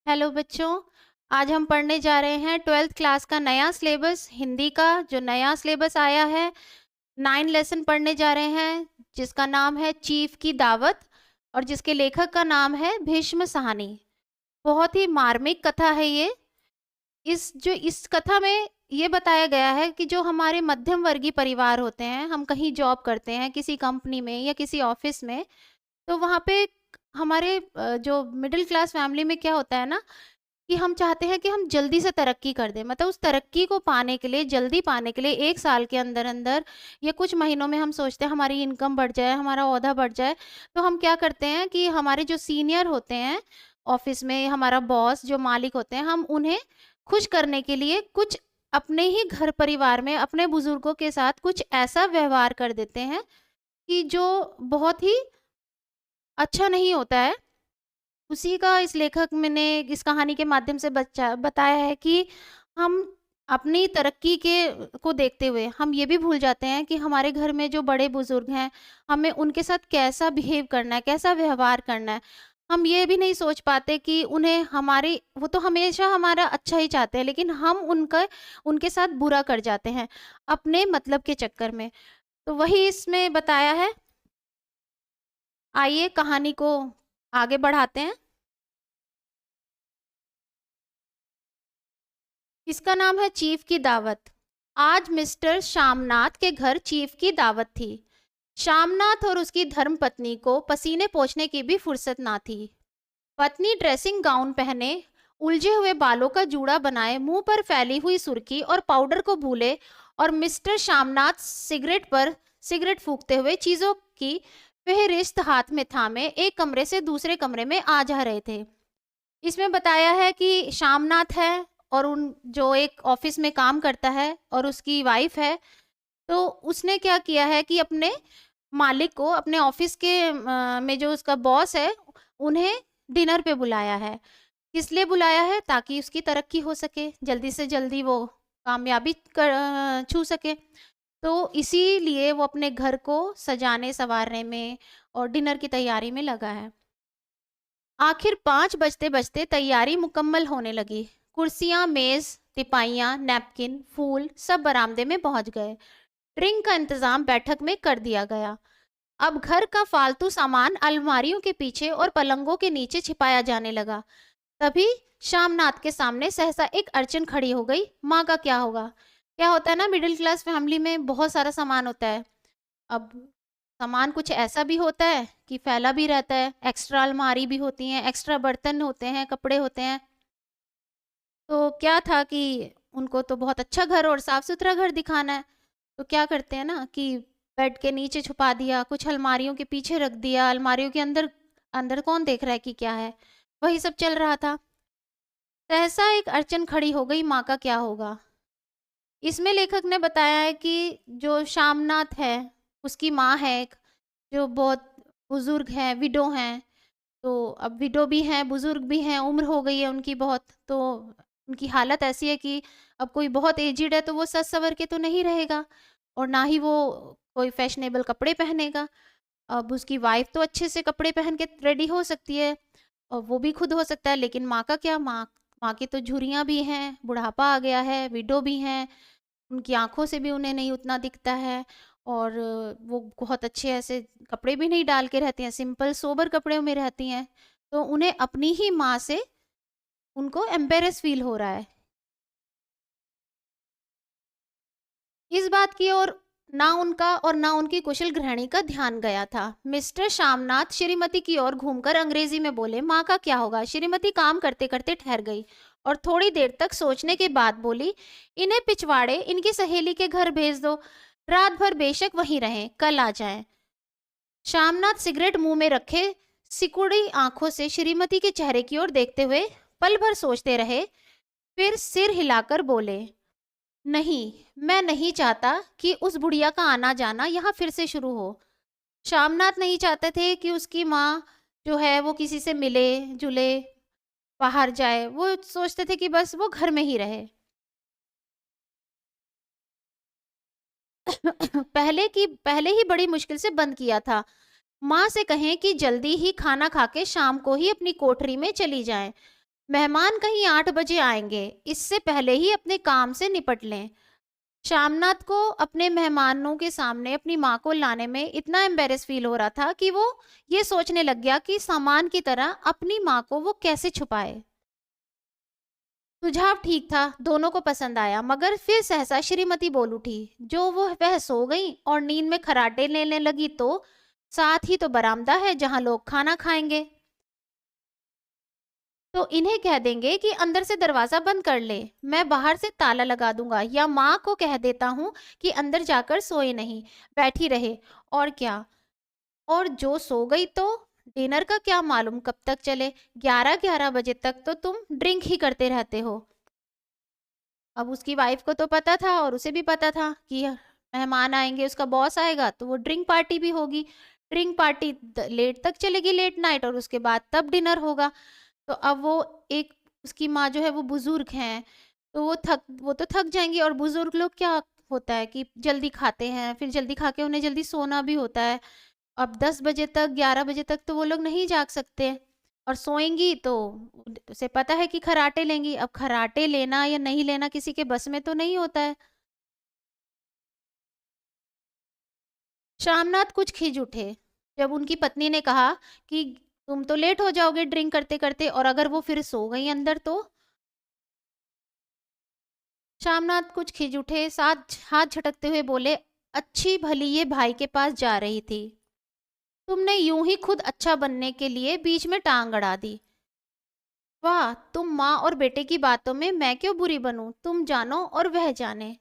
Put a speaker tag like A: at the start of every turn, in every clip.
A: Hello बच्चों, आज हम पढ़ने जा रहे हैं 12th क्लास का नया सिलेबस हिंदी का। जो नया सिलेबस आया है 9 लेसन पढ़ने जा रहे हैं, जिसका नाम है चीफ की दावत और जिसके लेखक का नाम है भीष्म साहनी। बहुत ही मार्मिक कथा है ये। इस कथा में ये बताया गया है कि जो हमारे मध्यम वर्गीय परिवार होते हैं, हम कहीं जॉब करते हैं किसी कंपनी में या किसी ऑफिस में, तो वहाँ पे हमारे जो मिडिल क्लास फैमिली में क्या होता है ना कि हम चाहते हैं कि हम जल्दी से तरक्की कर दें। मतलब उस तरक्की को पाने के लिए, जल्दी पाने के लिए 1 साल के अंदर-अंदर या कुछ महीनों में हम सोचते हैं हमारी इनकम बढ़ जाए, हमारा ओहदा बढ़ जाए। तो हम क्या करते हैं कि हमारे जो सीनियर होते हैं ऑफ़िस में, हमारा बॉस जो मालिक होते हैं, हम उन्हें खुश करने के लिए कुछ अपने ही घर परिवार में अपने बुज़ुर्गों के साथ कुछ ऐसा व्यवहार कर देते हैं कि जो बहुत ही अच्छा नहीं होता है। उसी का इस लेखक ने इस कहानी के माध्यम से बच्चा बताया है कि हम अपनी तरक्की के को देखते हुए हम ये भी भूल जाते हैं कि हमारे घर में जो बड़े बुजुर्ग हैं, हमें उनके साथ कैसा बिहेव करना है, कैसा व्यवहार करना है। हम ये भी नहीं सोच पाते कि उन्हें हमारी वो तो हमेशा हमारा अच्छा ही चाहते हैं, लेकिन हम उनके साथ बुरा कर जाते हैं अपने मतलब के चक्कर में। तो वही इसमें बताया है। आइए कहानी को आगे बढ़ाते हैं। इसका नाम है चीफ की दावत। आज मिस्टर श्यामनाथ के घर चीफ की दावत थी। श्यामनाथ और उसकी धर्मपत्नी को पसीने पोंछने की भी फुर्सत ना थी। पत्नी ड्रेसिंग गाउन पहने, उलझे हुए बालों का जूड़ा बनाए, मुंह पर फैली हुई सुर्खी और पाउडर को भूले, और मिस्टर श्यामनाथ सिगरेट फूंकते हुए चीजों की फेहरिस्त हाथ में थामे एक कमरे से दूसरे कमरे में आ जा रहे थे। इसमें बताया है कि श्यामनाथ है और उन जो एक ऑफिस में काम करता है और उसकी वाइफ है। तो उसने क्या किया है कि अपने मालिक को अपने ऑफिस के में जो उसका बॉस है, उन्हें डिनर पे बुलाया है। किस लिए बुलाया है? ताकि उसकी तरक्की हो सके, जल्दी से जल्दी वो कामयाबी छू सके। तो इसीलिए वो अपने घर को सजाने संवारने में और डिनर की तैयारी में लगा है। आखिर 5 बजते बजते तैयारी मुकम्मल होने लगी। कुर्सियां, मेज, तिपाइयां, नैपकिन, फूल सब बरामदे में पहुंच गए। ड्रिंक का इंतजाम बैठक में कर दिया गया। अब घर का फालतू सामान अलमारियों के पीछे और पलंगों के नीचे छिपाया जाने लगा। तभी श्यामनाथ के सामने सहसा एक अड़चन खड़ी हो गई। माँ का क्या होगा? क्या होता है ना, मिडिल क्लास फैमिली में बहुत सारा सामान होता है। अब सामान कुछ ऐसा भी होता है कि फैला भी रहता है, एक्स्ट्रा अलमारी भी होती हैं, एक्स्ट्रा बर्तन होते हैं, कपड़े होते हैं। तो क्या था कि उनको तो बहुत अच्छा घर और साफ सुथरा घर दिखाना है। तो क्या करते हैं ना कि बेड के नीचे छुपा दिया, कुछ अलमारियों के पीछे रख दिया, अलमारियों के अंदर अंदर कौन देख रहा है कि क्या है। वही सब चल रहा था। सहसा एक अड़चन खड़ी हो गई। माँ का क्या होगा? इसमें लेखक ने बताया है कि जो श्यामनाथ है, उसकी माँ है एक, जो बहुत बुजुर्ग है, विडो हैं। तो अब विडो भी हैं, बुजुर्ग भी हैं, उम्र हो गई है उनकी बहुत। तो उनकी हालत ऐसी है कि अब कोई बहुत एजिड है तो वो सज सवर के तो नहीं रहेगा और ना ही वो कोई फैशनेबल कपड़े पहनेगा। अब उसकी वाइफ तो अच्छे से कपड़े पहन के रेडी हो सकती है और वो भी खुद हो सकता है, लेकिन माँ का क्या? माँ माँ की तो झुर्रियाँ भी हैं, बुढ़ापा आ गया है, विडो भी हैं, उनकी आँखों से भी उन्हें नहीं उतना दिखता है। और वो बहुत अच्छे ऐसे कपड़े भी नहीं डाल के रहती हैं, सिंपल सोबर कपड़े में रहती हैं। तो उन्हें अपनी ही माँ से उनको एम्बेरस फील हो रहा है। इस बात की ओर ना उनका और ना उनकी कुशल गृहिणी का ध्यान गया था। मिस्टर श्यामनाथ श्रीमती की ओर घूमकर अंग्रेजी में बोले, माँ का क्या होगा? श्रीमती काम करते करते ठहर गई और थोड़ी देर तक सोचने के बाद बोली, इन्हें पिछवाड़े इनकी सहेली के घर भेज दो, रात भर बेशक वहीं रहें, कल आ जाएं। श्यामनाथ सिगरेट मुंह में रखे सिकुड़ी आंखों से श्रीमती के चेहरे की ओर देखते हुए पल भर सोचते रहे, फिर सिर हिलाकर बोले, नहीं, मैं नहीं चाहता कि उस बुढ़िया का आना जाना यहाँ फिर से शुरू हो। श्यामनाथ नहीं चाहते थे कि उसकी माँ जो है वो किसी से मिले जुले, बाहर जाए। वो सोचते थे कि बस वो घर में ही रहे। पहले ही बड़ी मुश्किल से बंद किया था। माँ से कहें कि जल्दी ही खाना खा के शाम को ही अपनी कोठरी में चली जाएं। मेहमान कहीं 8 बजे आएंगे, इससे पहले ही अपने काम से निपट लें। शामनाथ को अपने मेहमानों के सामने अपनी माँ को लाने में इतना एम्बेरस फील हो रहा था कि वो ये सोचने लग गया कि सामान की तरह अपनी माँ को वो कैसे छुपाए। सुझाव ठीक था, दोनों को पसंद आया, मगर फिर सहसा श्रीमती बोल उठी, जो वह सो गई और नींद में खर्राटे लेने लगी, तो साथ ही तो बरामदा है जहां लोग खाना खाएंगे, तो इन्हें कह देंगे कि अंदर से दरवाजा बंद कर ले, मैं बाहर से ताला लगा दूंगा, या माँ को कह देता हूँ कि अंदर जाकर सोए नहीं, बैठी रहे। और क्या, और जो सो गई तो डिनर का क्या मालूम कब तक चले, 11-11 बजे तक तो तुम ड्रिंक ही करते रहते हो। अब उसकी वाइफ को तो पता था और उसे भी पता था कि मेहमान आएंगे, उसका बॉस आएगा तो वो ड्रिंक पार्टी भी होगी, ड्रिंक पार्टी लेट तक चलेगी, लेट नाइट, और उसके बाद तब डिनर होगा। तो अब वो एक, उसकी माँ जो है वो बुजुर्ग हैं, तो वो तो थक जाएंगी, और बुजुर्ग लोग क्या होता है कि जल्दी खाते हैं, फिर जल्दी खा के उन्हें जल्दी सोना भी होता है। अब 10 बजे तक, 11 बजे तक तो वो लोग नहीं जाग सकते, और सोएंगी तो उसे पता है कि खर्राटे लेंगी। अब खर्राटे लेना या नहीं लेना किसी के बस में तो नहीं होता है। श्यामनाथ कुछ खिज उठे जब उनकी पत्नी ने कहा कि तुम तो लेट हो जाओगे ड्रिंक करते करते, और अगर वो फिर सो गई अंदर तो। श्यामनाथ कुछ खिज उठे, साथ हाथ झटकते हुए बोले, अच्छी भली ये भाई के पास जा रही थी, तुमने यूं ही खुद अच्छा बनने के लिए बीच में टांग अड़ा दी। वाह, तुम माँ और बेटे की बातों में मैं क्यों बुरी बनूं, तुम जानो और वह जाने।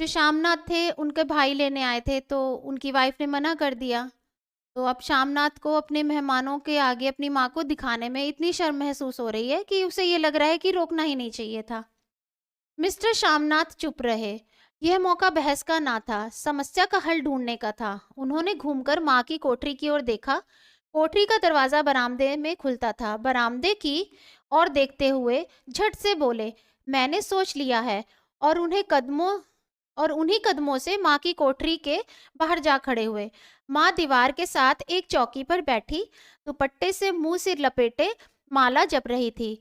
A: जो श्यामनाथ थे उनके भाई लेने आए थे, तो उनकी वाइफ ने मना कर दिया, तो अब श्यामनाथ को अपने मेहमानों के आगे अपनी माँ को दिखाने में इतनी शर्म महसूस हो रही है कि उसे ये लग रहा है कि रोकना ही नहीं चाहिए था। मिस्टर श्यामनाथ चुप रहे। यह मौका बहस का ना था, समस्या का हल ढूंढने का था। उन्होंने घूमकर माँ की कोठरी की ओर देखा। कोठरी का दरवाजा बरामदे में खुलता था। बरामदे की ओर देखते हुए झट से बोले, मैंने सोच लिया है, और उन्हीं कदमों से माँ की कोठरी के बाहर जा खड़े हुए। माँ दीवार के साथ एक चौकी पर बैठी दुपट्टे से मुंह सिर लपेटे माला जप रही थी।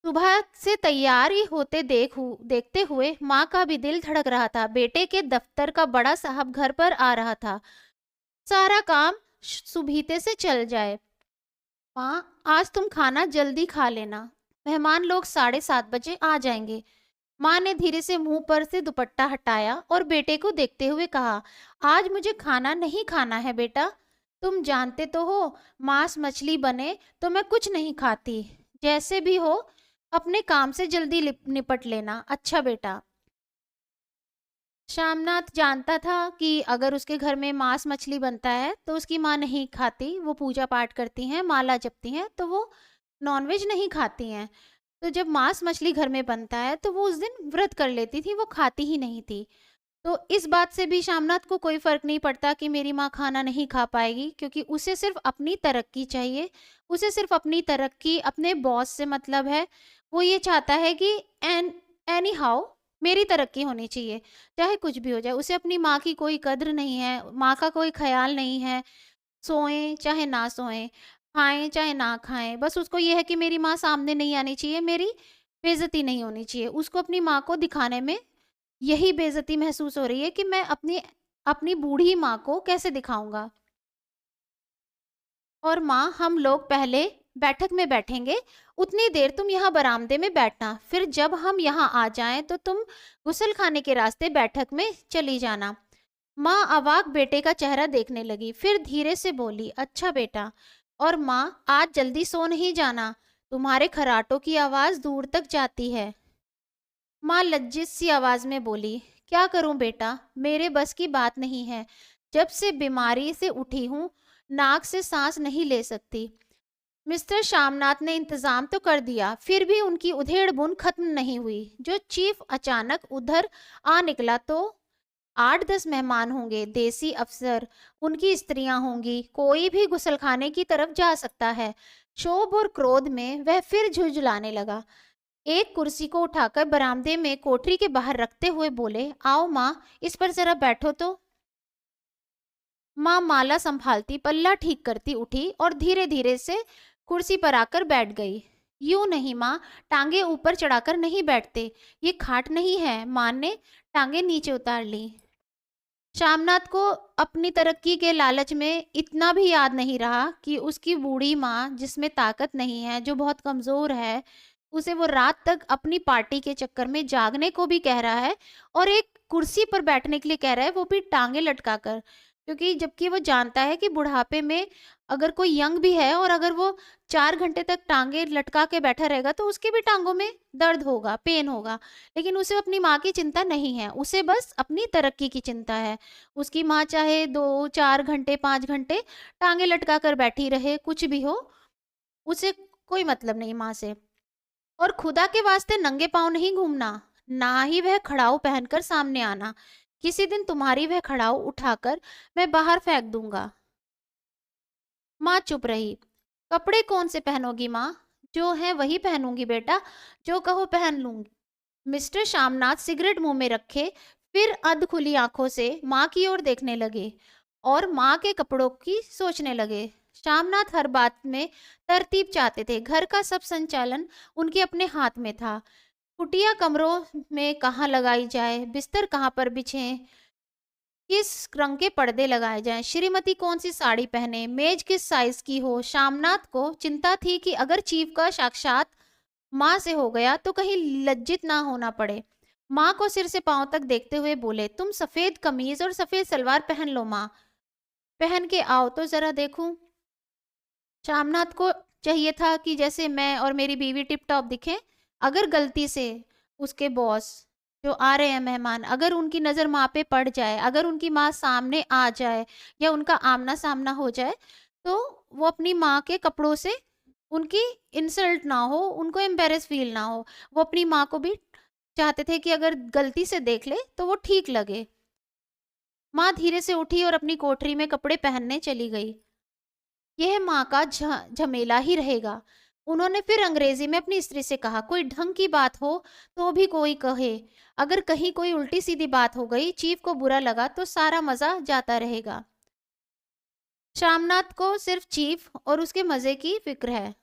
A: सुबह से तैयार ही होते देखते हुए माँ का भी दिल धड़क रहा था। बेटे के दफ्तर का बड़ा साहब घर पर आ रहा था, सारा काम सुबीते से चल जाए। माँ, आज तुम खाना जल्दी खा लेना, मेहमान लोग 7:30 बजे आ जाएंगे। माँ ने धीरे से मुंह पर से दुपट्टा हटाया और बेटे को देखते हुए कहा, आज मुझे खाना नहीं खाना है बेटा, तुम जानते तो हो मांस मछली बने तो मैं कुछ नहीं खाती, जैसे भी हो अपने काम से जल्दी निपट लेना, अच्छा बेटा। श्यामनाथ जानता था कि अगर उसके घर में मांस मछली बनता है तो उसकी माँ नहीं खाती, वो पूजा पाठ करती हैं, माला जपती हैं, तो वो नॉनवेज नहीं खाती हैं। तो जब मांस मछली घर में बनता है तो वो उस दिन व्रत कर लेती थी, वो खाती ही नहीं थी। तो इस बात से भी श्यामनाथ को कोई फर्क नहीं पड़ता कि मेरी माँ खाना नहीं खा पाएगी, क्योंकि उसे सिर्फ अपनी तरक्की चाहिए, उसे सिर्फ अपनी तरक्की, अपने बॉस से मतलब है। वो ये चाहता है कि एनी हाउ मेरी तरक्की होनी चाहिए, चाहे कुछ भी हो जाए। उसे अपनी माँ की कोई कद्र नहीं है, माँ का कोई ख्याल नहीं है, सोएं चाहे ना सोएं, खाएं चाहे ना खाएं, बस उसको ये है कि मेरी माँ सामने नहीं आनी चाहिए, मेरी बेइज्जती नहीं होनी चाहिए। उसको अपनी माँ को दिखाने में यही बेइज्जती महसूस हो रही है कि मैं अपनी अपनी बूढ़ी माँ को कैसे दिखाऊंगा। और माँ, हम लोग पहले बैठक में बैठेंगे, उतनी देर तुम यहाँ बरामदे में बैठना, फिर जब हम यहाँ आ जाएं तो तुम गुसल खाने के रास्ते बैठक में चली जाना। माँ अवाक बेटे का चेहरा देखने लगी, फिर धीरे से बोली, अच्छा बेटा। और माँ, आज जल्दी सो नहीं जाना, तुम्हारे खर्राटों की आवाज दूर तक जाती है। माँ लज्जित सी आवाज में बोली, क्या करूं बेटा, मेरे बस की बात नहीं है, जब से बीमारी से उठी हूं नाक से सांस नहीं ले सकती। मिस्टर श्यामनाथ ने इंतजाम तो कर दिया, फिर भी उनकी उधेड़ बुन खत्म नहीं हुई। जो चीफ अचानक उधर आ निकला तो 8-10 मेहमान होंगे, देसी अफसर, उनकी स्त्रियां होंगी, कोई भी गुसलखाने की तरफ जा सकता है। क्षोभ और क्रोध में वह फिर झुंझलाने लगा। एक कुर्सी को उठाकर बरामदे में कोठरी के बाहर रखते हुए बोले, आओ माँ, इस पर जरा बैठो तो। माँ माला संभालती, पल्ला ठीक करती उठी और धीरे धीरे से कुर्सी पर आकर बैठ गई। यूं नहीं माँ, टांगे ऊपर चढ़ाकर नहीं बैठते, ये खाट नहीं है। माँ ने टांगे नीचे उतार ली। श्यामनाथ को अपनी तरक्की के लालच में इतना भी याद नहीं रहा कि उसकी बूढ़ी माँ, जिसमें ताकत नहीं है, जो बहुत कमजोर है, उसे वो रात तक अपनी पार्टी के चक्कर में जागने को भी कह रहा है और एक कुर्सी पर बैठने के लिए कह रहा है, वो भी टांगे लटका कर। क्योंकि जबकि वो जानता है कि बुढ़ापे में अगर कोई यंग भी है और अगर वो 4 घंटे तक टांगे लटका के बैठा रहेगा तो उसके भी टांगों में दर्द होगा, पेन होगा। लेकिन उसे अपनी माँ की चिंता नहीं है, उसे बस अपनी तरक्की की चिंता है। उसकी माँ चाहे 2 4 घंटे 5 घंटे टांगे लटका कर बैठी रहे, कुछ भी हो, उसे कोई मतलब नहीं माँ से। और खुदा के वास्ते नंगे पांव नहीं घूमना, ना ही वह खड़ाऊ पहनकर सामने आना। किसी दिन तुम्हारी वह खड़ाऊ उठाकर मैं बाहर फेंक दूंगा। माँ चुप रही। कपड़े कौन से पहनोगी माँ? जो है वही पहनूंगी बेटा, जो कहो पहन लूंगी। मिस्टर श्यामनाथ सिगरेट मुंह में रखे फिर अध खुली आंखों से माँ की ओर देखने लगे और माँ के कपड़ों की सोचने लगे। श्यामनाथ हर बात में तरतीब चाहते थे, घर का सब संचालन उनके अपने हाथ में था। कुटिया कमरों में कहाँ लगाई जाए, बिस्तर कहाँ पर बिछे, किस रंग के पर्दे लगाए जाएं, श्रीमती कौन सी साड़ी पहने, मेज किस साइज की हो। श्यामनाथ को चिंता थी कि अगर चीफ का साक्षात माँ से हो गया तो कहीं लज्जित ना होना पड़े। माँ को सिर से पांव तक देखते हुए बोले, तुम सफेद कमीज और सफेद सलवार पहन लो माँ, पहन के आओ तो जरा देखूं। श्यामनाथ को चाहिए था कि जैसे मैं और मेरी बीवी टिप टॉप दिखें। अगर गलती से उसके बॉस जो आ रहे हैं मेहमान, अगर उनकी नज़र माँ पे पड़ जाए, अगर उनकी माँ सामने आ जाए या उनका आमना सामना हो जाए, तो वो अपनी माँ के कपड़ों से उनकी इंसल्ट ना हो, उनको एम्बेरस फील ना हो। वो अपनी माँ को भी चाहते थे कि अगर गलती से देख ले तो वो ठीक लगे। माँ धीरे से उठी और अपनी कोठरी में कपड़े पहनने चली गई। यह माँ का झमेला ही रहेगा। उन्होंने फिर अंग्रेजी में अपनी स्त्री से कहा, कोई ढंग की बात हो तो भी कोई कहे, अगर कहीं कोई उल्टी सीधी बात हो गई, चीफ को बुरा लगा तो सारा मजा जाता रहेगा। श्यामनाथ को सिर्फ चीफ और उसके मजे की फिक्र है।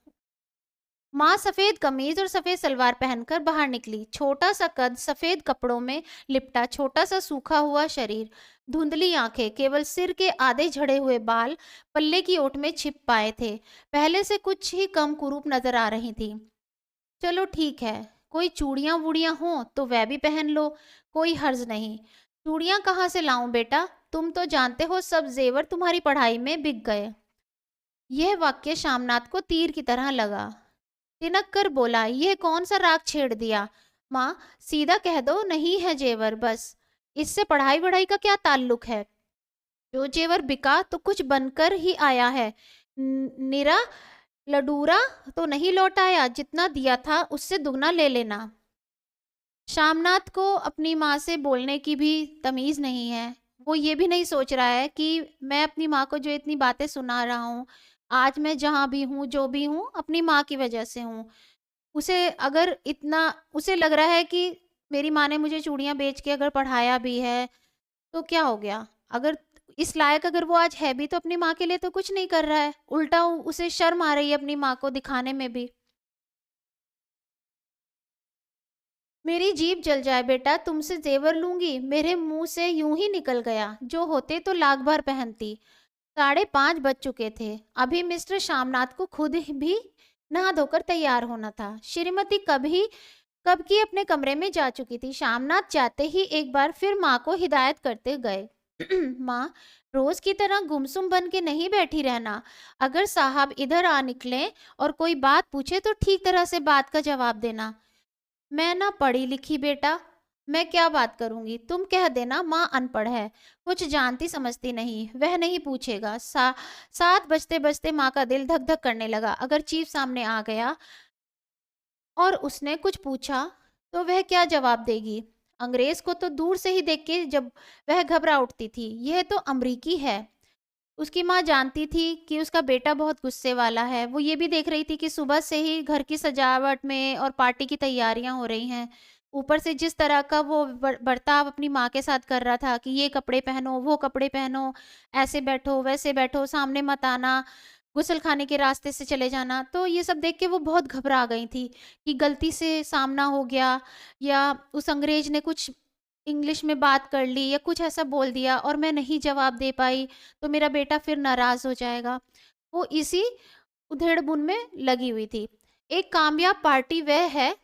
A: माँ सफेद कमीज और सफेद सलवार पहनकर बाहर निकली। छोटा सा कद, सफेद कपड़ों में लिपटा छोटा सा सूखा हुआ शरीर, धुंधली आंखें, केवल सिर के आधे झड़े हुए बाल पल्ले की ओट में छिप पाए थे, पहले से कुछ ही कम कुरूप नजर आ रही थी। चलो ठीक है, कोई चूड़ियां वूड़ियां हो तो वह भी पहन लो, कोई हर्ज नहीं। चूड़ियां कहाँ से लाऊं बेटा, तुम तो जानते हो सब जेवर तुम्हारी पढ़ाई में बिक गए। यह वाक्य श्यामनाथ को तीर की तरह लगा। तिनक कर बोला, यह कौन सा राग छेड़ दिया? माँ सीधा कह दो नहीं है जेवर, बस। इससे पढ़ाई वढ़ाई का क्या ताल्लुक है? जो जेवर बिका तो कुछ बनकर ही आया है, निरा लडूरा तो नहीं लौट आया। जितना दिया था उससे दुगना ले लेना। श्यामनाथ को अपनी माँ से बोलने की भी तमीज नहीं है। वो ये भी नहीं सोच रहा है कि मैं अपनी माँ को जो इतनी बातें सुना रहा हूँ, आज मैं जहाँ भी हूँ, जो भी हूँ, अपनी माँ की वजह से हूँ। उसे अगर इतना उसे लग रहा है कि मेरी माँ ने मुझे चूड़ियाँ बेच के अगर पढ़ाया भी है तो क्या हो गया? अगर इस लायक अगर वो आज है भी तो अपनी माँ के लिए तो कुछ नहीं कर रहा है, उल्टा उसे शर्म आ रही है अपनी माँ को दिखाने में भी। मेरी जीभ जल जाए बेटा, तुमसे जेवर लूंगी, मेरे मुंह से यूं ही निकल गया, जो होते तो लाख भर पहनती। 5:30 बज चुके थे। अभी मिस्टर श्यामनाथ को खुद भी नहा धोकर तैयार होना था। श्रीमती कब की अपने कमरे में जा चुकी थी। श्यामनाथ जाते ही एक बार फिर माँ को हिदायत करते गए, माँ रोज की तरह गुमसुम बन के नहीं बैठी रहना। अगर साहब इधर आ निकले और कोई बात पूछे तो ठीक तरह से बात का जवाब देना। मैं ना पढ़ी लिखी बेटा, मैं क्या बात करूंगी, तुम कह देना माँ अनपढ़ है, कुछ जानती समझती नहीं, वह नहीं पूछेगा। 7 बजते बजते माँ का दिल धक धक करने लगा। अगर चीफ सामने आ गया और उसने कुछ पूछा तो वह क्या जवाब देगी? अंग्रेज को तो दूर से ही देख के जब वह घबरा उठती थी। यह तो अमरीकी है। उसकी माँ जानती थी कि उसका बेटा बहुत गुस्से वाला है। वो ये भी देख रही थी कि सुबह से ही घर की सजावट में और पार्टी की तैयारियां हो रही हैं। ऊपर से जिस तरह का वो बर्ताव अपनी माँ के साथ कर रहा था कि ये कपड़े पहनो, वो कपड़े पहनो, ऐसे बैठो, वैसे बैठो, सामने मत आना, गुसलखाने के रास्ते से चले जाना। तो ये सब देख के वो बहुत घबरा गई थी कि गलती से सामना हो गया या उस अंग्रेज ने कुछ इंग्लिश में बात कर ली या कुछ ऐसा बोल दिया और मैं नहीं जवाब दे पाई तो मेरा बेटा फिर नाराज हो जाएगा। वो इसी उधेड़-बुन में लगी हुई थी। एक कामयाब पार्टी वह है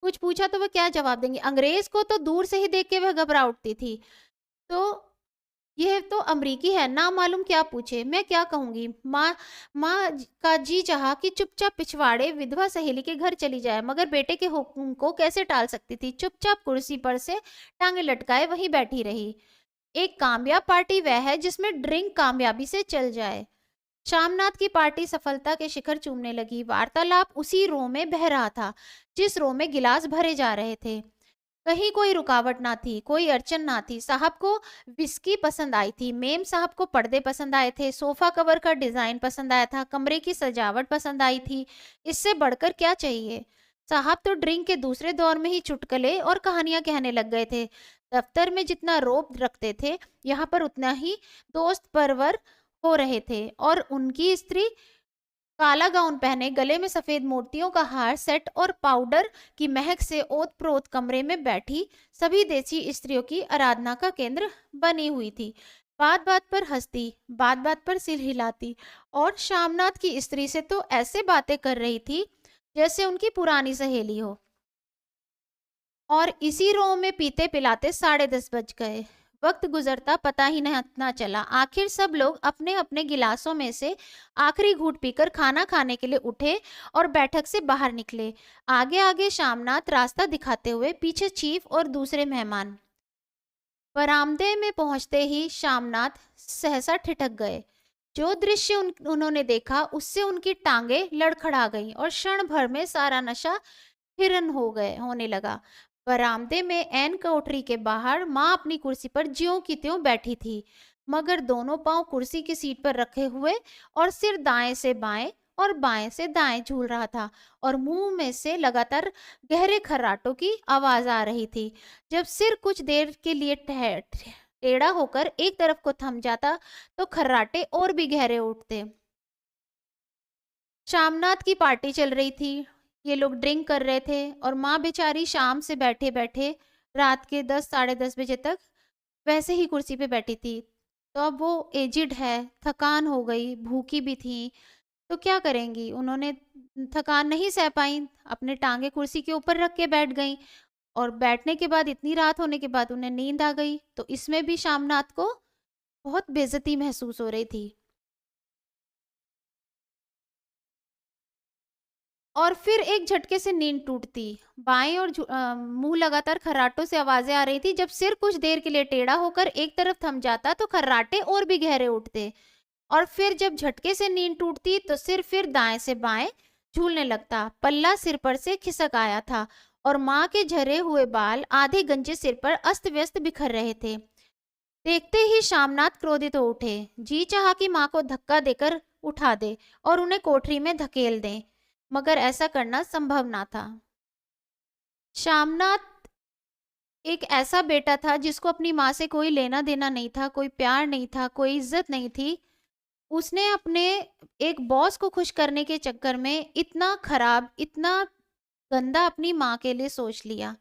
A: कुछ पूछा तो वह क्या जवाब देंगी? अंग्रेज को तो दूर से ही देख के वह घबरा उठती थी। तो यह तो अमरीकी है, ना मालूम क्या पूछे, मैं क्या कहूंगी? माँ का जी चाहा कि चुपचाप पिछवाड़े विधवा सहेली के घर चली जाए, मगर बेटे के हुक्म को कैसे टाल सकती थी। चुपचाप कुर्सी पर से टांगे लटकाए वहीं बैठी रही। एक कामयाब पार्टी वह है जिसमें ड्रिंक कामयाबी से चल जाए। शामनाथ की पार्टी सफलता के शिखर चूमने लगी। वार्तालाप उसी रो में बह रहा था जिस रो में गिलास भरे जा रहे थे। कहीं कोई रुकावट ना थी, कोई अड़चन ना थी। साहब को विस्की पसंद आई थी, मेम साहब को पर्दे पसंद आए थे, सोफा कवर का डिजाइन पसंद आया था, कमरे की सजावट पसंद आई थी। इससे बढ़कर क्या चाहिए? साहब तो ड्रिंक के दूसरे दौर में ही चुटकुले और कहानियां कहने लग गए थे। दफ्तर में जितना रौब रखते थे, यहाँ पर उतना ही दोस्त परवर हो रहे थे। और उनकी स्त्री काला गाउन पहने, गले में सफेद मोतियों का हार सेट और पाउडर की महक से ओत प्रोत कमरे में बैठी सभी देसी स्त्रियों की आराधना का केंद्र बनी हुई थी। बात बात पर हंसती, बात बात पर सिर हिलाती और शामनाथ की स्त्री से तो ऐसे बातें कर रही थी जैसे उनकी पुरानी सहेली हो। और इसी रो में पीते पिलाते 10:30 बज गए। वक्त गुजरता पता ही न चला। आखिर सब लोग अपने अपने गिलासों में से आखिरी घूंट पीकर खाना खाने के लिए उठे और बैठक से बाहर निकले। आगे आगे शामनाथ रास्ता दिखाते हुए, पीछे चीफ और दूसरे मेहमान। बरामदे में पहुंचते ही शामनाथ सहसा ठिठक गए। जो दृश्य उन्होंने देखा उससे उनकी टांगे लड़खड़ा गईं और क्षण भर में सारा नशा हिरन होने लगा। बरामदे में एन कोठरी के बाहर माँ अपनी कुर्सी पर ज्यों की त्यों बैठी थी, मगर दोनों पांव कुर्सी की सीट पर रखे हुए और सिर दाएं से बाएं और बाएं से दाएं झूल रहा था और मुंह में से लगातार गहरे खर्राटों की आवाज आ रही थी। जब सिर कुछ देर के लिए टेढ़ा होकर एक तरफ को थम जाता तो खर्राटे और भी गहरे उठते। शामनाथ की पार्टी चल रही थी, ये लोग ड्रिंक कर रहे थे और माँ बेचारी शाम से बैठे बैठे रात के 10 10:30 बजे तक वैसे ही कुर्सी पे बैठी थी। तो अब वो एजिड है, थकान हो गई, भूखी भी थी, तो क्या करेंगी? उन्होंने थकान नहीं सह पाई, अपने टांगे कुर्सी के ऊपर रख के बैठ गई और बैठने के बाद इतनी रात होने के बाद उन्हें नींद आ गई। तो इसमें भी शामनाथ को बहुत बेइज्जती महसूस हो रही थी। और फिर एक झटके से नींद टूटती। बाएं और मुंह लगातार खर्राटों से आवाजें आ रही थी। जब सिर कुछ देर के लिए टेढ़ा होकर एक तरफ थम जाता तो खर्राटे और भी गहरे उठते और फिर जब झटके से नींद टूटती तो सिर फिर दाएं से बाएं झूलने लगता। पल्ला सिर पर से खिसक आया था और माँ के झरे हुए बाल आधे गंजे सिर पर अस्त व्यस्त बिखर रहे थे। देखते ही शामनाथ क्रोधित हो उठे। जी चाहा कि माँ को धक्का देकर उठा दे और उन्हें कोठरी में धकेल दें, मगर ऐसा करना संभव ना था। शामनाथ एक ऐसा बेटा था जिसको अपनी माँ से कोई लेना देना नहीं था, कोई प्यार नहीं था, कोई इज्जत नहीं थी। उसने अपने एक बॉस को खुश करने के चक्कर में इतना खराब, इतना गंदा अपनी माँ के लिए सोच लिया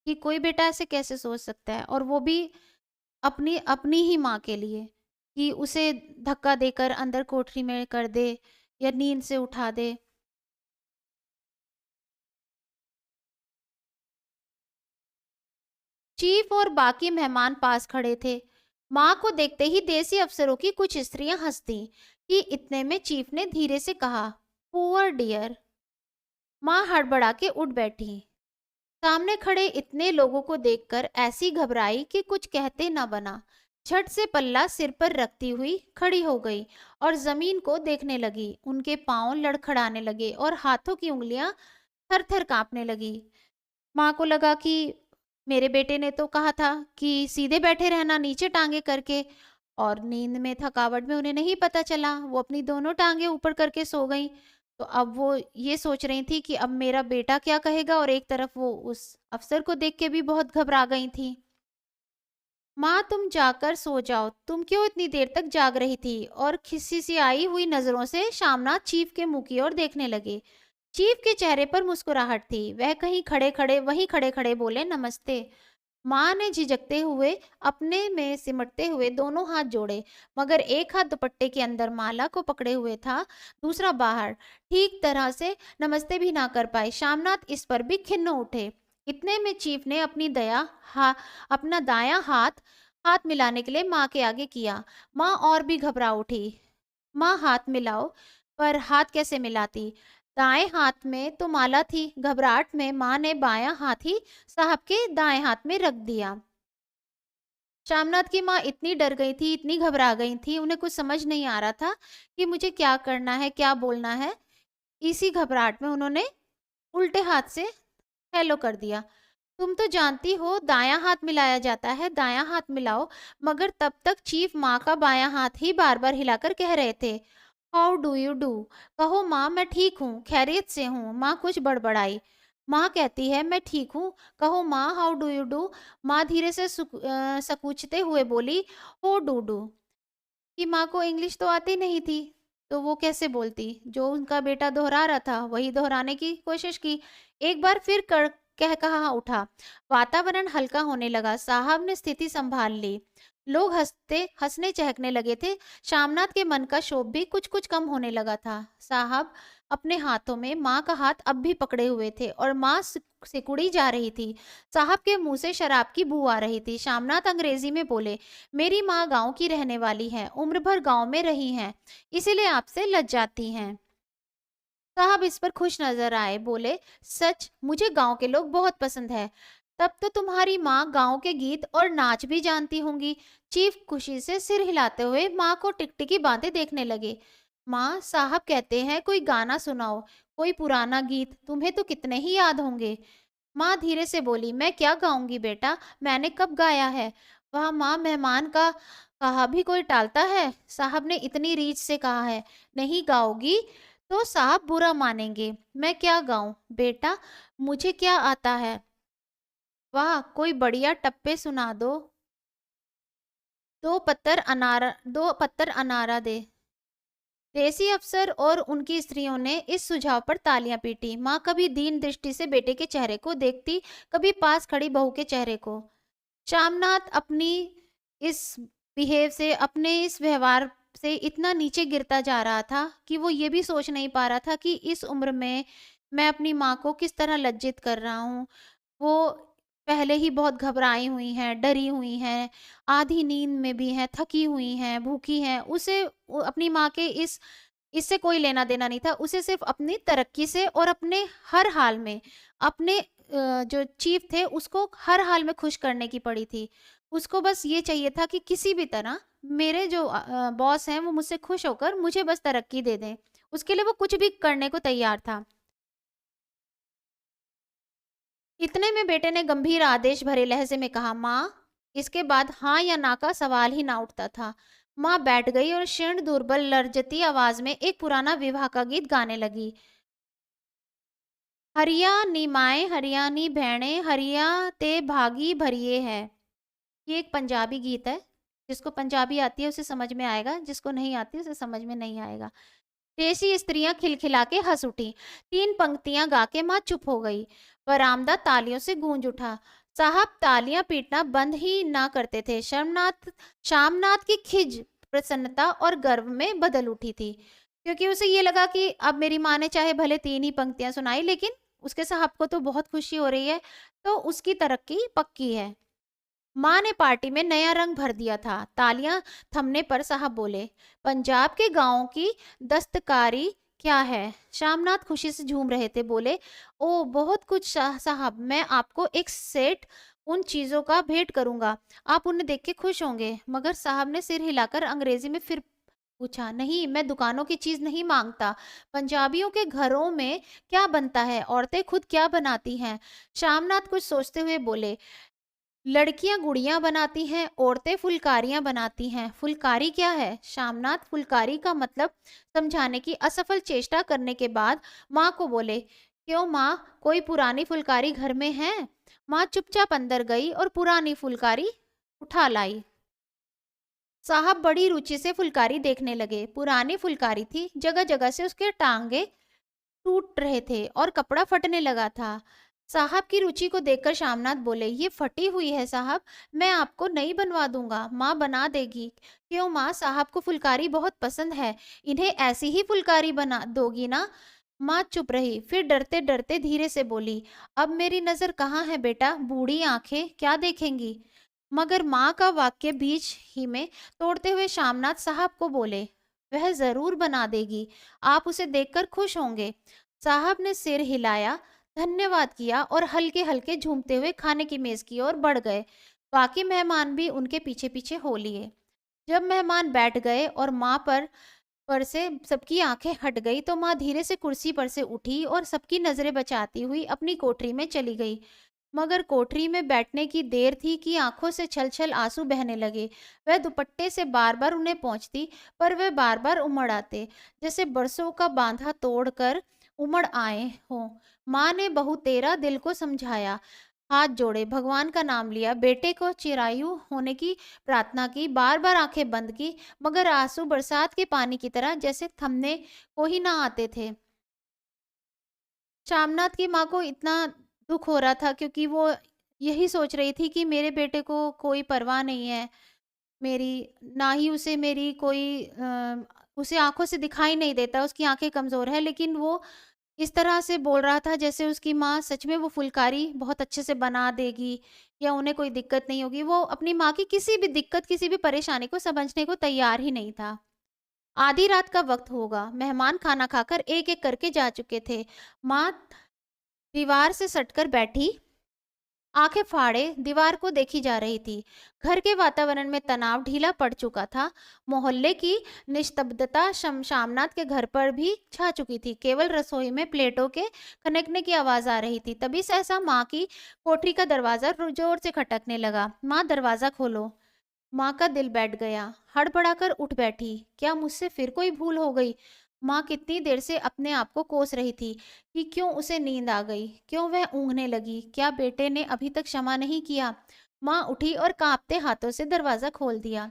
A: कि कोई बेटा ऐसे कैसे सोच सकता है, और वो भी अपनी अपनी ही माँ के लिए, कि उसे धक्का देकर अंदर कोठरी में कर दे या नींद से उठा दे। चीफ और बाकी मेहमान पास खड़े थे। माँ को देखते ही देसी अफसरों की कुछ स्त्रियां हंसती कि इतने में चीफ ने धीरे से कहा, पुअर डियर। माँ हड़बड़ा के उठ बैठी। सामने खड़े इतने लोगों को देखकर ऐसी घबराई कि कुछ कहते न बना। झट से पल्ला सिर पर रखती हुई खड़ी हो गई और जमीन को देखने लगी। उनके पांव लड़खड़ाने लगे और हाथों की उंगलियां थर थर कांपने लगी। माँ को लगा कि मेरे बेटे ने तो कहा था कि सीधे बैठे रहना नीचे टांगे करके, और नींद में थकावट में उन्हें नहीं पता चला, वो अपनी दोनों टांगे ऊपर करके सो गई। तो अब वो ये सोच रही थी कि अब मेरा बेटा क्या कहेगा, और एक तरफ वो उस अफसर को देख के भी बहुत घबरा गई थी। माँ तुम जाकर सो जाओ, तुम क्यों इतनी देर तक जाग रही थी? और खिसियाई हुई नजरों से श्यामनाथ चीफ के मुंह की ओर देखने लगे। चीफ के चेहरे पर मुस्कुराहट थी। वह वहीं खड़े खड़े बोले, नमस्ते। माँ ने झिझकते हुए अपने में सिमटते हुए दोनों हाथ जोड़े, मगर एक हाथ दुपट्टे के अंदर माला को पकड़े हुए था, दूसरा बाहर। ठीक तरह से नमस्ते भी ना कर पाए श्यामनाथ इस पर भी खिन्न उठे। इतने में चीफ ने अपना दायां हाथ हाथ मिलाने के लिए माँ के आगे किया। माँ और भी घबरा उठी। माँ हाथ मिलाओ। पर हाथ कैसे मिलाती? दाएं हाथ में तो माला थी। घबराहट में माँ ने बायां हाथ ही साहब के दाएं हाथ में रख दिया। श्यामनाथ की माँ इतनी डर गई थी, इतनी घबरा गई थी, उन्हें कुछ समझ नहीं आ रहा था कि मुझे क्या करना है, क्या बोलना है। इसी घबराहट में उन्होंने उल्टे हाथ से हेलो कर दिया। तुम तो जानती हो दायां हाथ मिलाया जाता है, दायां हाथ मिलाओ। मगर तब तक चीफ माँ का बायां हाथ ही बार बार हिलाकर कह रहे थे, हाउ डू यू डू। कहो माँ, मैं ठीक हूँ, खैरियत से हूँ। माँ कुछ बड़बड़ाई। माँ कहती है, मैं ठीक हूँ। कहो माँ, हाउ डू यू डू। माँ धीरे से सकूचते हुए बोली, हो डू डू। कि माँ को इंग्लिश तो आती नहीं थी, तो वो कैसे बोलती? जो उनका बेटा दोहरा रहा था वही दोहराने की कोशिश की। एक बार फिर कह कहा उठा। वातावरण हल्का होने लगा। साहब ने स्थिति संभाल ली। लोग हंसने चहकने लगे थे। श्यामनाथ के मन का क्षोभ भी कुछ कुछ कम होने लगा था। साहब अपने हाथों में माँ का हाथ अब भी पकड़े हुए थे और माँ सिकुड़ी जा रही थी। साहब के मुंह से शराब की बू आ रही थी। श्यामनाथ अंग्रेजी में बोले, मेरी माँ गांव की रहने वाली है, उम्र भर गांव में रही हैं, इसीलिए आपसे लज जाती हैं। साहब इस पर खुश नजर आए। बोले, सच, मुझे गांव के लोग बहुत पसंद है। तब तो तुम्हारी माँ गांव के गीत और नाच भी जानती होंगी। चीफ खुशी से सिर हिलाते हुए माँ को टिकटिकी बांधे देखने लगे। माँ, साहब कहते हैं कोई गाना सुनाओ, कोई पुराना गीत, तुम्हें तो कितने ही याद होंगे। माँ धीरे से बोली, मैं क्या गाऊंगी बेटा, मैंने कब गाया है? वह माँ, मेहमान का कहा भी कोई टालता है? साहब ने इतनी रीझ से कहा है। नहीं गाओगी तो साहब बुरा मानेंगे। मैं क्या गाऊं बेटा, मुझे क्या आता है? वाह, कोई बढ़िया टप्पे सुना दो। दो पत्तर अनारा दे। देसी अफसर और उनकी स्त्रियों ने इस सुझाव पर तालियां पीटी। माँ कभी दीन दृष्टि से बेटे के चेहरे को देखती, कभी पास खड़ी बहू के चेहरे को। श्यामनाथ अपनी इस अपने इस व्यवहार से इतना नीचे गिरता जा रहा था कि वो ये भी सोच नहीं पा रहा था कि इस उम्र में मैं अपनी माँ को किस तरह लज्जित कर रहा हूँ। वो पहले ही बहुत घबराई हुई हैं, डरी हुई हैं, आधी नींद में भी हैं, थकी हुई हैं, भूखी हैं। उसे अपनी माँ के इससे कोई लेना देना नहीं था। उसे सिर्फ अपनी तरक्की से और अपने हर हाल में अपने जो चीफ थे उसको हर हाल में खुश करने की पड़ी थी। उसको बस ये चाहिए था कि किसी भी तरह मेरे जो बॉस हैं वो मुझसे खुश होकर मुझे बस तरक्की दे दें। उसके लिए वो कुछ भी करने को तैयार था। इतने में बेटे ने गंभीर आदेश भरे लहजे में कहा, माँ। इसके बाद हाँ या ना का सवाल ही ना उठता था। माँ बैठ गई और क्षीण दुर्बल लर्जती आवाज में एक पुराना विवाह का गीत गाने लगी। हरिया नी माए, हरिया नी भैणे, हरिया ते भागी भरिए है। ये एक पंजाबी गीत है। जिसको पंजाबी आती है उसे समझ में आएगा, जिसको नहीं आती उसे समझ में नहीं आएगा। देसी स्त्रियां खिलखिला के हंस उठी। 3 पंक्तियां गा के माँ चुप हो गई। बरामदा तालियों से गूंज उठा। साहब तालियां पीटना बंद ही ना करते थे। शामनाथ की खिज प्रसन्नता और गर्व में बदल उठी थी, क्योंकि उसे ये लगा कि अब मेरी माँ ने चाहे भले 3 ही पंक्तियां सुनाई, लेकिन उसके साहब को तो बहुत खुशी हो रही है, तो उसकी तरक्की पक्की है। माँ ने पार्टी में नया रंग भर दिया था। तालियां थमने पर साहब बोले, पंजाब के गांवों की दस्तकारी क्या है? श्यामनाथ खुशी से झूम रहे थे। बोले, ओ बहुत कुछ साहब, मैं आपको एक सेट उन चीजों का भेंट करूंगा, आप उन्हें देख के खुश होंगे। मगर साहब ने सिर हिलाकर अंग्रेजी में फिर पूछा, नहीं, मैं दुकानों की चीज नहीं मांगता। पंजाबियों के घरों में क्या बनता है, औरतें खुद क्या बनाती हैं? श्यामनाथ कुछ सोचते हुए बोले, लड़कियां गुड़ियां बनाती हैं, औरतें फुलकारियां बनाती हैं। फुलकारी क्या है? श्यामनाथ फुलकारी का मतलब समझाने की असफल चेष्टा करने के बाद माँ को बोले, क्यों माँ, कोई पुरानी फुलकारी घर में है? माँ चुपचाप अंदर गई और पुरानी फुलकारी उठा लाई। साहब बड़ी रुचि से फुलकारी देखने लगे। पुरानी फुलकारी थी, जगह जगह से उसके टांगे टूट रहे थे और कपड़ा फटने लगा था। साहब की रुचि को देखकर श्यामनाथ बोले, ये फटी हुई है साहब, मैं आपको नई बनवा दूंगा, माँ बना देगी। क्यों माँ, साहब को फुलकारी बहुत पसंद है, इन्हें ऐसी ही फुलकारी बना दोगी ना? माँ चुप रही, फिर डरते डरते धीरे से बोली, अब मेरी नजर कहाँ है बेटा, बूढ़ी आंखें क्या देखेंगी? मगर माँ का वाक्य बीच ही में तोड़ते हुए श्यामनाथ साहब को बोले, वह जरूर बना देगी, आप उसे देखकर खुश होंगे। साहब ने सिर हिलाया, धन्यवाद किया और हल्के हल्के झूमते हुए खाने की मेज की ओर बढ़ गए। बाकी मेहमान भी उनके पीछे पीछे हो लिए। जब मेहमान बैठ गए और माँ पर से सबकी आंखें हट गई तो माँ धीरे से कुर्सी पर से उठी और सबकी नजरें बचाती हुई अपनी कोठरी में चली गई। मगर कोठरी में बैठने की देर थी कि आंखों से छल छल आंसू बहने लगे। वह दुपट्टे से बार बार उन्हें पहुंचती, पर वह बार बार उमड़ आते, जैसे बरसों का बांधा तोड़कर उमड़ आए हों। माँ ने बहु तेरा दिल को समझाया, हाथ जोड़े, भगवान का नाम लिया, बेटे को चिरायु होने की प्रार्थना की, बार बार आंखें बंद की, मगर आंसू बरसात के पानी की तरह जैसे थमने को ही ना आते थे। शामनाथ की माँ को इतना दुख हो रहा था क्योंकि वो यही सोच रही थी कि मेरे बेटे को कोई परवाह नहीं है मेरी, ना ही उसे मेरी कोई उसे आंखों से दिखाई नहीं देता, उसकी आंखें कमजोर है, लेकिन वो इस तरह से बोल रहा था जैसे उसकी माँ सच में वो फुलकारी बहुत अच्छे से बना देगी या उन्हें कोई दिक्कत नहीं होगी। वो अपनी माँ की किसी भी दिक्कत, किसी भी परेशानी को समझने को तैयार ही नहीं था। आधी रात का वक्त होगा, मेहमान खाना खाकर एक एक करके जा चुके थे। माँ दीवार से सटकर बैठी, आंखें फाड़े दीवार को देखी जा रही थी। घर के वातावरण में तनाव ढीला पड़ चुका था। मोहल्ले की निस्तब्धता शामनाथ के घर पर भी छा चुकी थी। केवल रसोई में प्लेटों के खनकने की आवाज आ रही थी। तभी सहसा माँ की कोठरी का दरवाजा जोर से खटकने लगा। माँ दरवाजा खोलो। माँ का दिल बैठ गया, हड़बड़ाकर उठ बैठी। क्या मुझसे फिर कोई भूल हो गई? माँ कितनी देर से अपने आप को कोस रही थी कि क्यों उसे नींद आ गई, क्यों वह ऊँघने लगी, क्या बेटे ने अभी तक क्षमा नहीं किया? माँ उठी और कांपते हाथों से दरवाजा खोल दिया।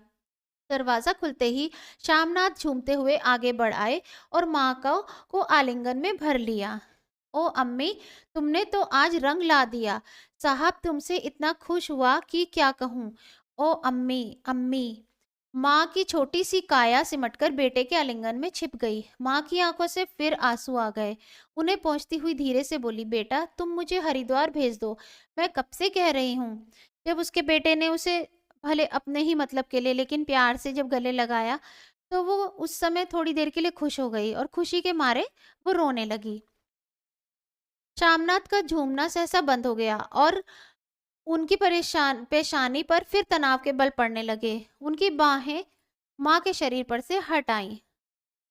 A: दरवाजा खुलते ही श्यामनाथ झूमते हुए आगे बढ़ आए और माँ को आलिंगन में भर लिया। ओ अम्मी, तुमने तो आज रंग ला दिया, साहब तुमसे इतना खुश हुआ कि क्या कहूँ। ओ अम्मी, अम्मी। माँ की छोटी सी काया सिमटकर बेटे के आलिंगन में छिप गई। माँ की आंखों से फिर आंसू आ गए। उन्हें पहुंचती हुई धीरे से बोली, बेटा तुम मुझे हरिद्वार भेज दो, मैं कब से कह रही हूँ। जब उसके बेटे ने उसे भले अपने ही मतलब के लिए लेकिन प्यार से जब गले लगाया तो वो उस समय थोड़ी देर के लिए खुश हो गई और खुशी के मारे वो रोने लगी। शामनाथ का झूमना सहसा बंद हो गया और उनकी पेशानी पर फिर तनाव के बल पड़ने लगे। उनकी बाहें माँ के शरीर पर से हट आईं।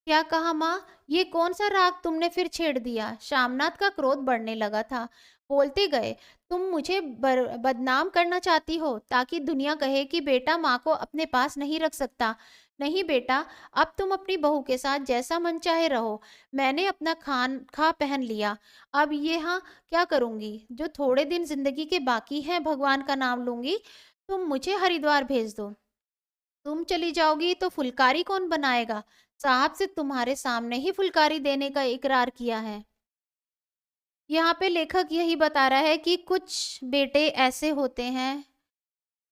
A: क्या कहा माँ, ये कौन सा राग तुमने फिर छेड़ दिया? शामनाथ का क्रोध बढ़ने लगा था। बोलते गए, तुम मुझे बदनाम करना चाहती हो ताकि दुनिया कहे कि बेटा माँ को अपने पास नहीं रख सकता। नहीं बेटा, अब तुम अपनी बहू के साथ जैसा मन चाहे रहो। मैंने अपना खान खा पहन लिया, अब ये हाँ क्या करूंगी? जो थोड़े दिन जिंदगी के बाकी हैं भगवान का नाम लूंगी। तुम मुझे हरिद्वार भेज दो। तुम चली जाओगी तो फुलकारी कौन बनाएगा? साहब से तुम्हारे सामने ही फुलकारी देने का इकरार किया है। यहाँ पे लेखक यही बता रहा है कि कुछ बेटे ऐसे होते हैं,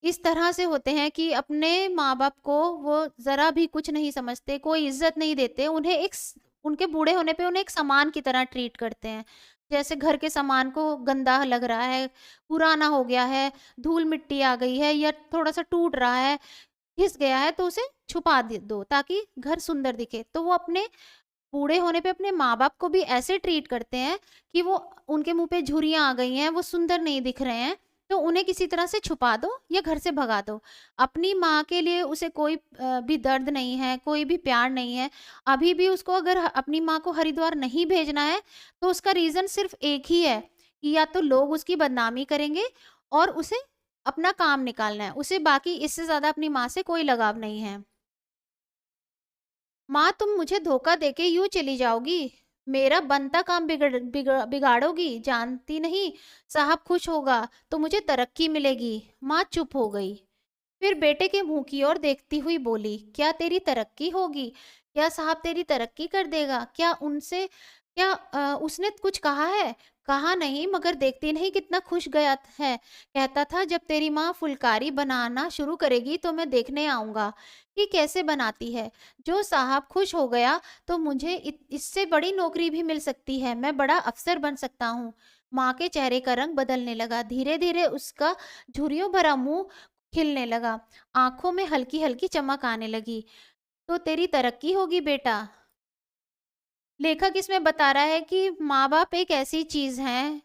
A: इस तरह से होते हैं कि अपने माँ बाप को वो जरा भी कुछ नहीं समझते, कोई इज्जत नहीं देते, उन्हें उनके बूढ़े होने पे उन्हें एक सामान की तरह ट्रीट करते हैं। जैसे घर के सामान को गंदा लग रहा है, पुराना हो गया है, धूल मिट्टी आ गई है या थोड़ा सा टूट रहा है, घिस गया है, तो उसे छुपा दो ताकि घर सुंदर दिखे। तो वो अपने बूढ़े होने पे अपने माँ बाप को भी ऐसे ट्रीट करते हैं कि वो उनके मुंह पे झुर्रियां आ गई हैं, वो सुंदर नहीं दिख रहे हैं, तो उन्हें किसी तरह से छुपा दो या घर से भगा दो। अपनी माँ के लिए उसे कोई भी दर्द नहीं है, कोई भी प्यार नहीं है। अभी भी उसको अगर अपनी माँ को हरिद्वार नहीं भेजना है तो उसका रीजन सिर्फ एक ही है कि या तो लोग उसकी बदनामी करेंगे और उसे अपना काम निकालना है, उसे बाकी इससे ज्यादा अपनी माँ से कोई लगाव नहीं है। माँ तुम मुझे धोखा देके यूं चली जाओगी, मेरा बनता काम बिगाड़ोगी, जानती नहीं साहब खुश होगा तो मुझे तरक्की मिलेगी। माँ चुप हो गई। फिर बेटे के मुंह की ओर देखती हुई बोली, क्या तेरी तरक्की होगी? क्या साहब तेरी तरक्की कर देगा? क्या उसने कुछ कहा है? कहा नहीं, मगर देखती नहीं कितना खुश गया है। कहता था जब तेरी माँ फुलकारी बनाना शुरू करेगी तो मैं देखने आऊंगा कि कैसे बनाती है। जो साहब खुश हो गया तो मुझे इससे बड़ी नौकरी भी मिल सकती है, मैं बड़ा अफसर बन सकता हूँ। माँ के चेहरे का रंग बदलने लगा, धीरे धीरे उसका झुर्रियों भरा मुंह खिलने लगा, आंखों में हल्की हल्की चमक आने लगी। तो तेरी तरक्की होगी बेटा। लेखक इसमें बता रहा है कि माँ बाप एक ऐसी चीज है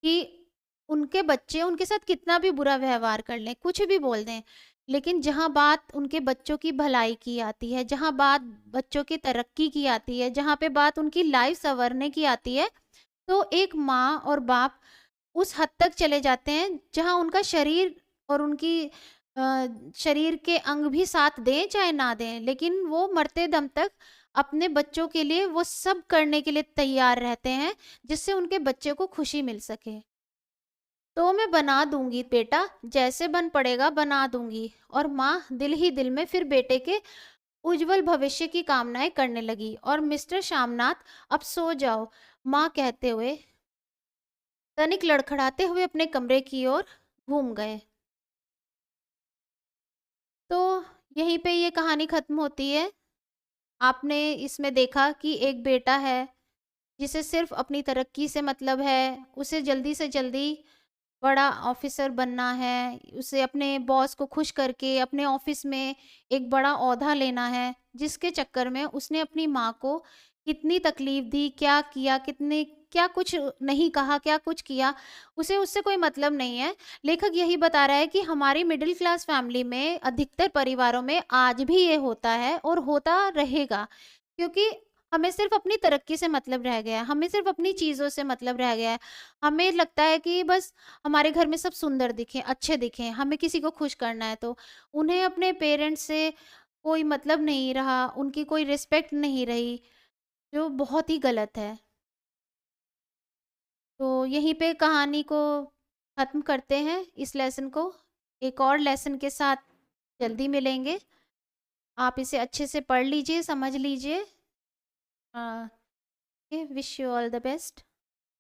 A: कि उनके बच्चे उनके साथ कितना भी बुरा व्यवहार कर लें, कुछ भी बोल दें, लेकिन जहाँ बात उनके बच्चों की भलाई की आती है, जहाँ बात बच्चों की तरक्की की आती है, जहाँ पे बात उनकी लाइफ संवरने की आती है, तो एक माँ और बाप उस हद तक चले जाते हैं जहाँ उनका शरीर और उनकी शरीर के अंग भी साथ दें चाहे ना दें, लेकिन वो मरते दम तक अपने बच्चों के लिए वो सब करने के लिए तैयार रहते हैं जिससे उनके बच्चे को खुशी मिल सके। तो मैं बना दूंगी बेटा, जैसे बन पड़ेगा बना दूंगी। और माँ दिल ही दिल में फिर बेटे के उज्जवल भविष्य की कामनाएं करने लगी। और मिस्टर श्यामनाथ, अब सो जाओ, माँ कहते हुए तनिक लड़खड़ाते हुए अपने कमरे की ओर घूम गए। तो यहीं पे ये कहानी खत्म होती है। आपने इसमें देखा कि एक बेटा है जिसे सिर्फ अपनी तरक्की से मतलब है, उसे जल्दी से जल्दी बड़ा ऑफिसर बनना है, उसे अपने बॉस को खुश करके अपने ऑफिस में एक बड़ा ओहदा लेना है, जिसके चक्कर में उसने अपनी माँ को कितनी तकलीफ दी, क्या किया, कितने क्या कुछ नहीं कहा, क्या कुछ किया, उसे उससे कोई मतलब नहीं है। लेखक यही बता रहा है कि हमारी मिडिल क्लास फैमिली में अधिकतर परिवारों में आज भी ये होता है और होता रहेगा, क्योंकि हमें सिर्फ अपनी तरक्की से मतलब रह गया है, हमें सिर्फ अपनी चीज़ों से मतलब रह गया है। हमें लगता है कि बस हमारे घर में सब सुंदर दिखें, अच्छे दिखें, हमें किसी को खुश करना है, तो उन्हें अपने पेरेंट्स से कोई मतलब नहीं रहा, उनकी कोई रिस्पेक्ट नहीं रही, जो बहुत ही गलत है। तो यहीं पे कहानी को ख़त्म करते हैं, इस लेसन को। एक और लेसन के साथ जल्दी मिलेंगे। आप इसे अच्छे से पढ़ लीजिए, समझ लीजिए। Wish you all the best.